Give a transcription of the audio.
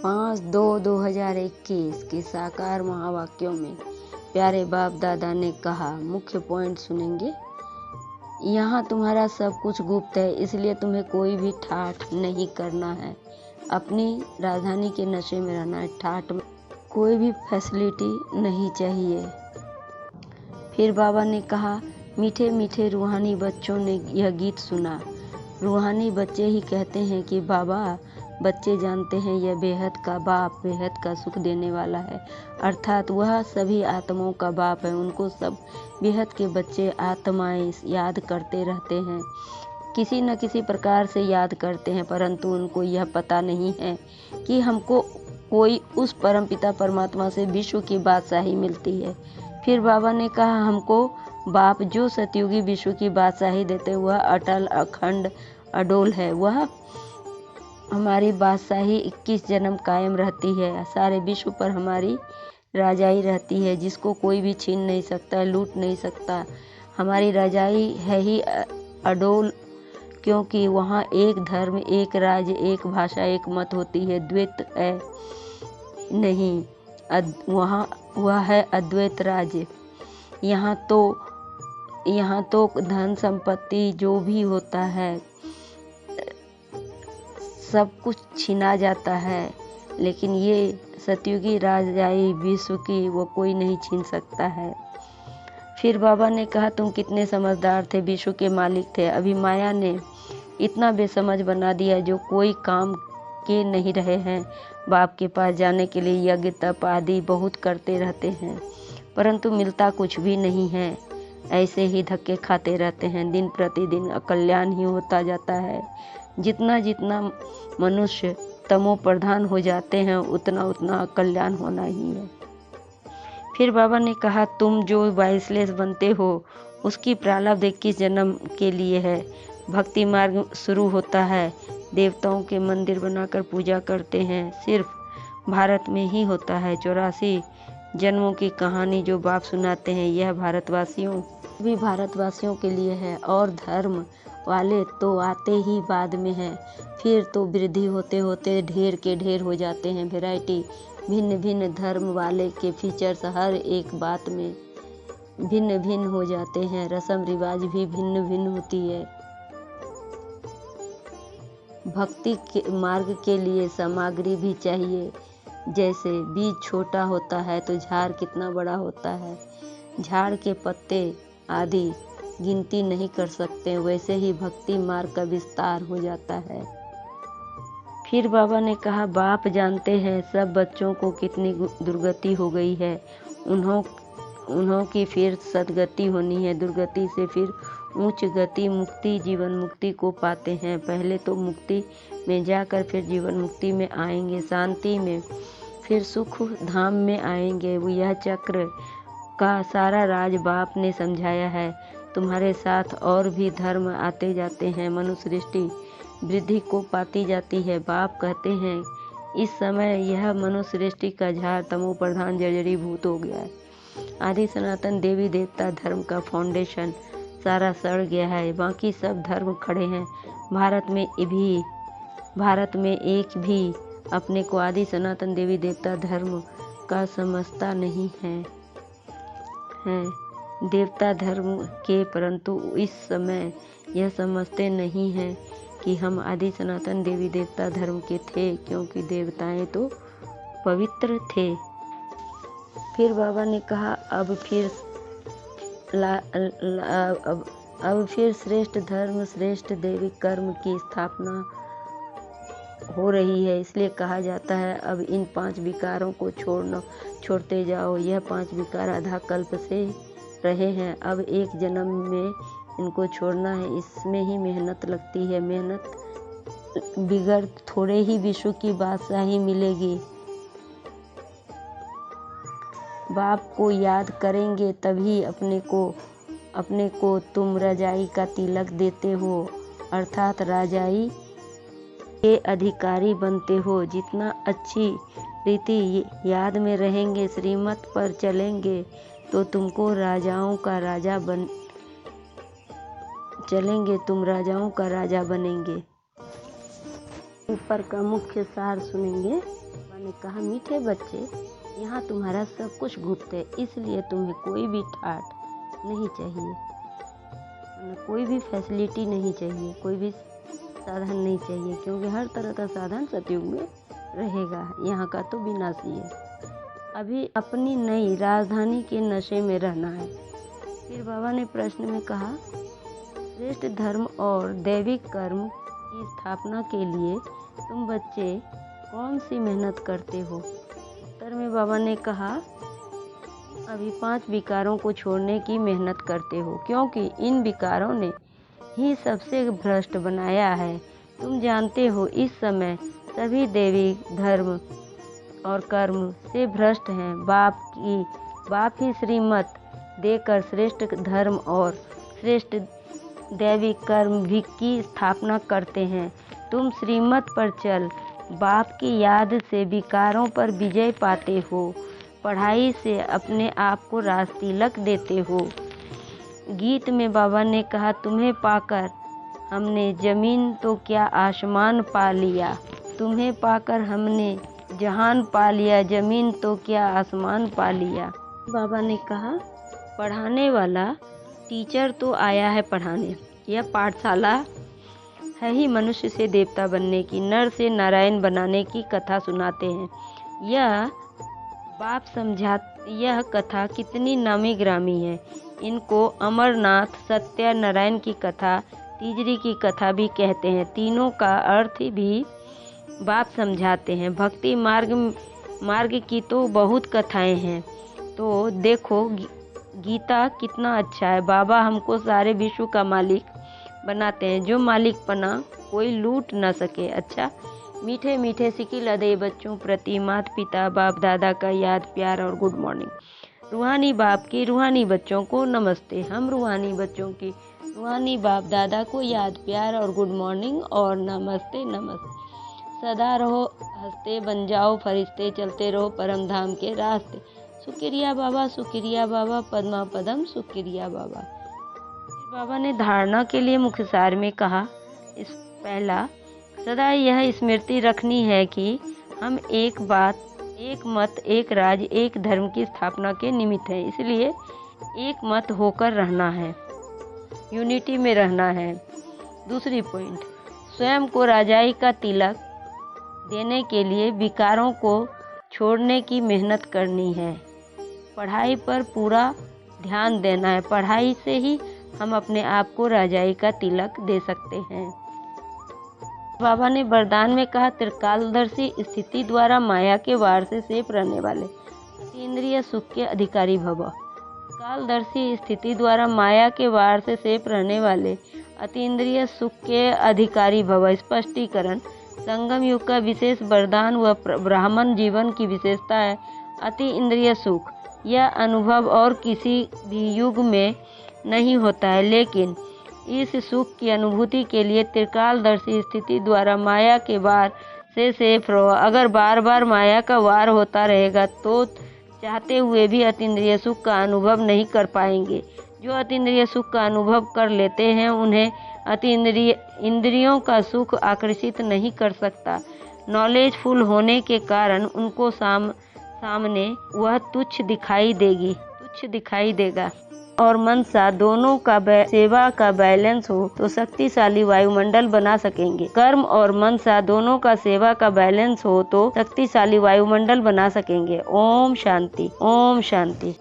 5/2/2021 के साकार महावाक्यों में प्यारे बाप दादा ने कहा, मुख्य पॉइंट सुनेंगे। यहाँ तुम्हारा सब कुछ गुप्त है, इसलिए तुम्हें कोई भी ठाठ नहीं करना है। अपनी राजधानी के नशे में रहना है। ठाठ में कोई भी फैसिलिटी नहीं चाहिए। फिर बाबा ने कहा, मीठे मीठे रूहानी बच्चों ने यह गीत सुना। रूहानी बच्चे ही कहते हैं कि बाबा, बच्चे जानते हैं यह बेहद का बाप बेहद का सुख देने वाला है, अर्थात वह सभी आत्माओं का बाप है। उनको सब बेहद के बच्चे आत्माएं याद करते रहते हैं, किसी न किसी प्रकार से याद करते हैं, परंतु उनको यह पता नहीं है कि हमको कोई उस परमपिता परमात्मा से विश्व की बादशाही मिलती है। फिर बाबा ने कहा, हमको बाप जो सतयुगी विश्व की बादशाही देते वह अटल अखंड अडोल है। वह हमारी बादशाही 21 जन्म कायम रहती है। सारे विश्व पर हमारी राजाई रहती है, जिसको कोई भी छीन नहीं सकता, लूट नहीं सकता। हमारी राजाई है ही अडोल, क्योंकि वहाँ एक धर्म, एक राज्य, एक भाषा, एक मत होती है। द्वैत है नहीं, वहाँ वह है अद्वैत राज्य। यहाँ तो धन संपत्ति जो भी होता है सब कुछ छीना जाता है, लेकिन ये सतयुगी राजाई विश्व की वो कोई नहीं छीन सकता है। फिर बाबा ने कहा, तुम कितने समझदार थे, विश्व के मालिक थे। अभी माया ने इतना बेसमझ बना दिया, जो कोई काम के नहीं रहे हैं। बाप के पास जाने के लिए यज्ञ तप आदि बहुत करते रहते हैं, परंतु मिलता कुछ भी नहीं है। ऐसे ही धक्के खाते रहते हैं, दिन प्रतिदिन अकल्याण ही होता जाता है। जितना जितना मनुष्य तमो प्रधान हो जाते हैं, उतना उतना अकल्याण होना ही है। फिर बाबा ने कहा, तुम जो वाइसलेस बनते हो उसकी प्रारब्ध 21 जन्म के लिए है। भक्ति मार्ग शुरू होता है, देवताओं के मंदिर बनाकर पूजा करते हैं, सिर्फ भारत में ही होता है। 84 जन्मों की कहानी जो बाप सुनाते हैं, यह भारतवासियों के लिए है, और धर्म वाले तो आते ही बाद में हैं। फिर तो वृद्धि होते होते ढेर के ढेर हो जाते हैं। वैरायटी, भिन्न भिन्न धर्म वाले के फीचर्स हर एक बात में भिन्न भिन्न हो जाते हैं। रस्म रिवाज भी भिन्न भिन्न होती है। भक्ति के मार्ग के लिए सामग्री भी चाहिए। जैसे बीज छोटा होता है तो झाड़ कितना बड़ा होता है, झाड़ के पत्ते आदि गिनती नहीं कर सकते, वैसे ही भक्ति मार्ग का विस्तार हो जाता है। फिर बाबा ने कहा, बाप जानते हैं सब बच्चों को कितनी दुर्गति हो गई है। उन्हों की फिर सदगति होनी है, दुर्गति से फिर उच्च गति, मुक्ति, जीवन मुक्ति को पाते हैं। पहले तो मुक्ति में जाकर फिर जीवन मुक्ति में आएंगे, शांति में, फिर सुख धाम में आएंगे। यह चक्र का सारा राज बाप ने समझाया है। तुम्हारे साथ और भी धर्म आते जाते हैं, मनुष्य सृष्टि वृद्धि को पाती जाती है। बाप कहते हैं, इस समय यह मनुष्य सृष्टि का झाड़ तमो प्रधान जर्जरीभूत हो गया है। आदि सनातन देवी देवता धर्म का फाउंडेशन सारा सड़ गया है, बाकी सब धर्म खड़े हैं। भारत में एक भी अपने को आदि सनातन देवी देवता धर्म का समझता नहीं है देवता धर्म के, परंतु इस समय यह समझते नहीं हैं कि हम आदि सनातन देवी देवता धर्म के थे, क्योंकि देवताएं तो पवित्र थे। फिर बाबा ने कहा, अब फिर श्रेष्ठ धर्म, श्रेष्ठ दैविक कर्म की स्थापना हो रही है। इसलिए कहा जाता है, अब इन 5 विकारों को छोड़ते जाओ। यह 5 विकार आधा कल्प से रहे हैं, अब एक जन्म में इनको छोड़ना है। इसमें ही मेहनत लगती है, मेहनत बिगड़ थोड़े ही विश्व की बादशाही मिलेगी। बाप को याद करेंगे तभी अपने को तुम राजाई का तिलक देते हो, अर्थात राजाई के अधिकारी बनते हो। जितना अच्छी रीति याद में रहेंगे, श्रीमत पर चलेंगे, तो तुम राजाओं का राजा बनेंगे। ऊपर का मुख्य सार सुनेंगे। बाबा ने कहा, मीठे बच्चे, यहाँ तुम्हारा सब कुछ गुप्त है, इसलिए तुम्हें कोई भी ठाट नहीं चाहिए, कोई भी फैसिलिटी नहीं चाहिए, कोई भी साधन नहीं चाहिए, क्योंकि हर तरह का साधन सतयुग में रहेगा। यहाँ का तो विनाशी है। अभी अपनी नई राजधानी के नशे में रहना है। फिर बाबा ने प्रश्न में कहा, श्रेष्ठ धर्म और दैविक कर्म की स्थापना के लिए तुम बच्चे कौन सी मेहनत करते हो? उत्तर में बाबा ने कहा, अभी 5 विकारों को छोड़ने की मेहनत करते हो, क्योंकि इन विकारों ने ही सबसे भ्रष्ट बनाया है। तुम जानते हो इस समय सभी दैवी धर्म और कर्म से भ्रष्ट हैं। बाप ही श्रीमत देकर श्रेष्ठ धर्म और श्रेष्ठ दैवी कर्म भी की स्थापना करते हैं। तुम श्रीमत पर चल बाप की याद से विकारों पर विजय पाते हो, पढ़ाई से अपने आप को राजतिलक देते हो। गीत में बाबा ने कहा, तुम्हें पाकर हमने जमीन तो क्या आसमान पा लिया, तुम्हें पाकर हमने जहान पा लिया, जमीन तो क्या आसमान पा लिया। बाबा ने कहा, पढ़ाने वाला टीचर तो आया है पढ़ाने। यह पाठशाला है ही मनुष्य से देवता बनने की, नर से नारायण बनाने की कथा सुनाते हैं। यह कथा कितनी नामी ग्रामी है। इनको अमरनाथ, सत्यनारायण की कथा, तीजरी की कथा भी कहते हैं। तीनों का अर्थ भी बाप समझाते हैं। भक्ति मार्ग की तो बहुत कथाएं हैं। तो देखो गीता कितना अच्छा है। बाबा हमको सारे विश्व का मालिक बनाते हैं, जो मालिकपना कोई लूट न सके। अच्छा, मीठे मीठे सिकिल अदय बच्चों प्रति माता पिता बाप दादा का याद प्यार और गुड मॉर्निंग। रूहानी बाप की रूहानी बच्चों को नमस्ते। हम रूहानी बच्चों की रूहानी बाप दादा को याद प्यार और गुड मॉर्निंग और नमस्ते नमस्ते। सदा रहो हंसते, बन जाओ फरिश्ते, चलते रहो परम धाम के रास्ते। शुक्रिया बाबा, पद्मा पदम शुक्रिया बाबा। बाबा ने धारणा के लिए मुख्य सार में कहा, पहला, सदा यह स्मृति रखनी है कि हम एक बात, एक मत, एक राज, एक धर्म की स्थापना के निमित्त हैं, इसलिए एक मत होकर रहना है, यूनिटी में रहना है। दूसरी पॉइंट, स्वयं को राजाई का तिलक देने के लिए विकारों को छोड़ने की मेहनत करनी है। पढ़ाई पर पूरा ध्यान देना है। पढ़ाई से ही हम अपने आप को राजाई का तिलक दे सकते हैं। बाबा ने वरदान में कहा, त्रिकालदर्शी स्थिति द्वारा माया के वार से सेफ रहने वाले अतीन्द्रिय सुख के अधिकारी भव। कालदर्शी स्थिति द्वारा माया के वार से सेफ रहने वाले अतीन्द्रिय सुख के अधिकारी भव। स्पष्टीकरण, संगम युग का विशेष वरदान व ब्राह्मण जीवन की विशेषता है अति इंद्रिय सुख। यह अनुभव और किसी भी युग में नहीं होता है, लेकिन इस सुख की अनुभूति के लिए त्रिकालदर्शी स्थिति द्वारा माया के वार से सेफ रहो। अगर बार बार माया का वार होता रहेगा तो चाहते हुए भी अतीन्द्रिय सुख का अनुभव नहीं कर पाएंगे। जो अतीन्द्रिय सुख का अनुभव कर लेते हैं उन्हें इंद्रियों का सुख आकर्षित नहीं कर सकता। नॉलेजफुल होने के कारण उनको सामने वह तुच्छ दिखाई देगा। और मनसा दोनों का सेवा का बैलेंस हो तो शक्तिशाली वायुमंडल बना सकेंगे। कर्म और मनसा दोनों का सेवा का बैलेंस हो तो शक्तिशाली वायुमंडल बना सकेंगे। ओम शांति, ओम शांति।